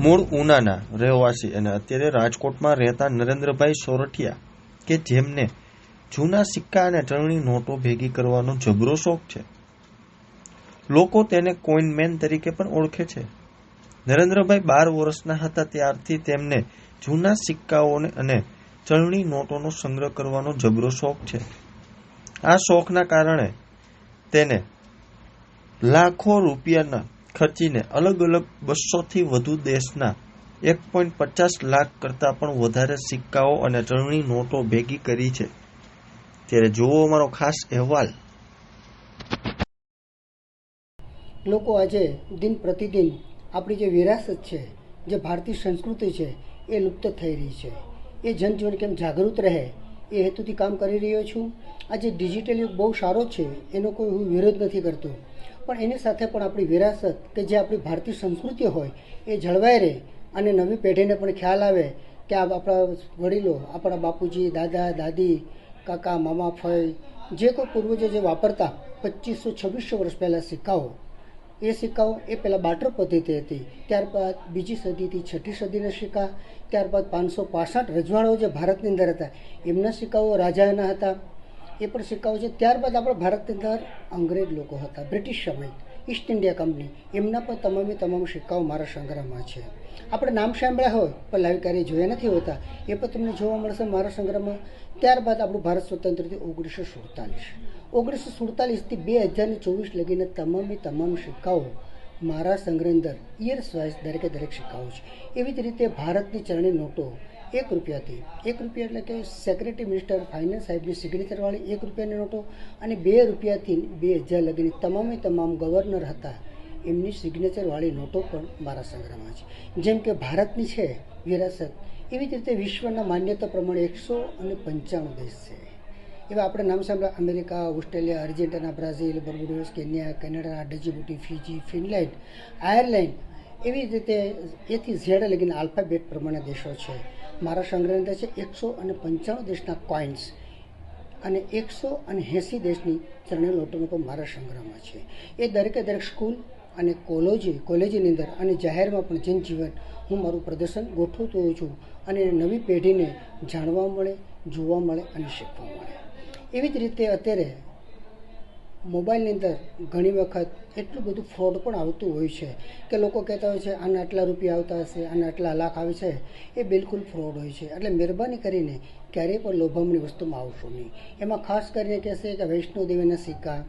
મૂળ ઉનાના રહેવાસી અને અત્યારે રાજકોટમાં રહેતા નરેન્દ્રભાઈ સોરઠિયા કે જેમને જૂના સિક્કા અને ચલણી નોટો ભેગી કરવાનો જબરો શોખ છે. લોકો તેને કોઈનમેન તરીકે પણ ઓળખે છે. નરેન્દ્રભાઈ 12 વર્ષના હતા ત્યારથી તેમને જૂના સિક્કાઓને અને ચલણી નોટોનો સંગ્રહ કરવાનો જબરો શોખ છે. આ શોખના કારણે તેને લાખો રૂપિયાના ખર્ચીને અલગ અલગ 200થી વધુ દેશના 1.50 લાખ કરતાં પણ વધારે સિક્કાઓ અને ચલણી નોટો ભેગી કરી છે. ત્યારે જુઓ અમારો ખાસ અહેવાલ. લોકો આજે દિન પ્રતિદિન આપણી જે વિરાસત છે, જે ભારતીય સંસ્કૃતિ છે, એ લુપ્ત થઈ રહી છે. એ જનજીવન કેમ જાગૃત રહે એ હેતુથી કામ કરી રહ્યો છું. આજે ડિજિટલ યુગ બહુ સારો છે, એનો કોઈ હું વિરોધ નથી કરતો, પણ એની સાથે પણ આપણી વિરાસત કે જે આપણી ભારતીય સંસ્કૃતિ હોય એ જળવાઈ રહે અને નવી પેઢીને પણ ખ્યાલ આવે કે આ આપણા વડીલો, આપણા બાપુજી, દાદા, દાદી, કાકા, મામા, ફઈ જે કોઈ પૂર્વજો જે વાપરતા 2500-2600 વર્ષ પહેલાં સિક્કાઓ, એ સિક્કાઓ એ પહેલાં બાર્ટર પદ્ધતિ હતી. ત્યારબાદ 2જી સદીથી 6ઠી સદીના સિક્કા, ત્યારબાદ 565 રજવાડાઓ જે ભારતની અંદર હતા એમના સિક્કાઓ રાજાના હતા, એ પણ સિક્કાઓ છે. ત્યારબાદ આપણા ભારતની અંદર અંગ્રેજ લોકો હતા, બ્રિટિશ સમય, ઈસ્ટ ઇન્ડિયા કંપની, એમના પણ તમામ સિક્કાઓ મારા સંગ્રહમાં છે. આપણે નામ સાંભળ્યા હોય પણ લાઈવ ક્યારેય જોયા નથી હોતા, એ પણ તમને જોવા મળશે મારા સંગ્રહમાં. ત્યારબાદ આપણું ભારત સ્વતંત્ર થયું 1947થી 2024 લગીને તમામ સિક્કાઓ મારા સંગ્રહ અંદર યર્સ વાઇઝ દરેક સિક્કાઓ છે. એવી જ રીતે ભારતની ચલણી નોટો ₹1 એટલે કે સેક્રેટરી મિનિસ્ટર ફાઇનાન્સ સાહેબની સિગ્નેચરવાળી ₹1ની નોટો, અને ₹2થી 2000 લગીની તમામ ગવર્નર હતા એમની સિગ્નેચરવાળી નોટો પણ મારા સંગ્રહમાં છે. જેમ કે ભારતની છે વિરાસત, એવી જ રીતે વિશ્વના માન્યતા પ્રમાણે 195 દેશ છે. એવા આપણે નામ સાંભળ્યા: America, Australia, Argentina, Brazil, Barbados, Kenya, Canada, Djibouti, Fiji, Finland, Ireland, એવી જ રીતે એથી ઝેડ લગીને આલ્ફાબેટ પ્રમાણે દેશો છે. મારા સંગ્રહ અંદર છે 195 દેશના કોઇન્સ અને 180 દેશની ચલણી નોટોનો પણ મારા સંગ્રહમાં છે. એ દરેક સ્કૂલ અને કોલેજની અંદર અને જાહેરમાં પણ જનજીવન હું મારું પ્રદર્શન ગોઠવતો હોઉં છું, અને નવી પેઢીને જાણવા મળે, જોવા મળે અને શીખવા મળે. એવી જ રીતે અત્યારે મોબાઈલની અંદર ઘણી વખત એટલું બધું ફ્રોડ પણ આવતું હોય છે કે લોકો કહેતા હોય છે આના આટલા રૂપિયા આવતા હશે, આના આટલા લાખ આવે છે. એ બિલકુલ ફ્રોડ હોય છે. એટલે મહેરબાની કરીને ક્યારેય પણ લોભામણી વસ્તુમાં આવશો નહીં. એમાં ખાસ કરીને કહેશે કે વૈષ્ણોદેવીના સિક્કા,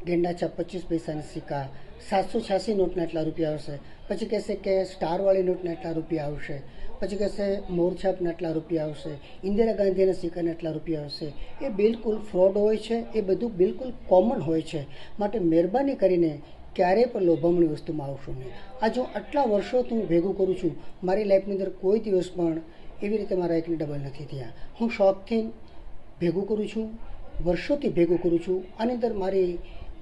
ગેંડાચા 25 પૈસાના સિક્કા, 786 નોટના એટલા રૂપિયા આવશે. પછી કહેશે કે સ્ટારવાળી નોટના એટલા રૂપિયા આવશે. પછી કહેશે મોરછાપના એટલા રૂપિયા આવશે, ઇન્દિરા ગાંધીના સિક્કાના એટલા રૂપિયા આવશે. એ બિલકુલ ફ્રોડ હોય છે. એ બધું બિલકુલ કોમન હોય છે. માટે મહેરબાની કરીને ક્યારેય પણ લોભામણી વસ્તુમાં આવશો નહીં. આજે હું આટલા વર્ષોથી હું ભેગું કરું છું, મારી લાઈફની અંદર કોઈ દિવસ પણ એવી રીતે મારા એકને ડબલ નથી થયા. હું શોખથી ભેગું કરું છું, વર્ષોથી ભેગું કરું છું. આની અંદર મારી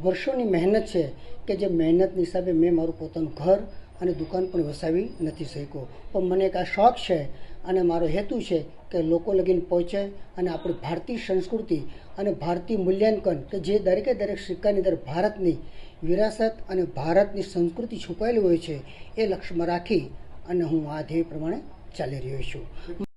વર્ષોની મહેનત છે કે જે મહેનતની હિસાબે મેં મારું પોતાનું ઘર અને દુકાન પણ વસાવી નથી શક્યો. પણ મને એક આ શોખ છે અને મારો હેતુ છે કે લોકો લગીને પહોંચે અને આપણી ભારતીય સંસ્કૃતિ અને ભારતીય મૂલ્યાંકન કે જે દરેક સિક્કાની અંદર ભારતની વિરાસત અને ભારતની સંસ્કૃતિ છુપાયેલી હોય છે, એ લક્ષ્યમાં રાખી અને હું આ ધ્યેય પ્રમાણે ચાલી રહ્યો છું.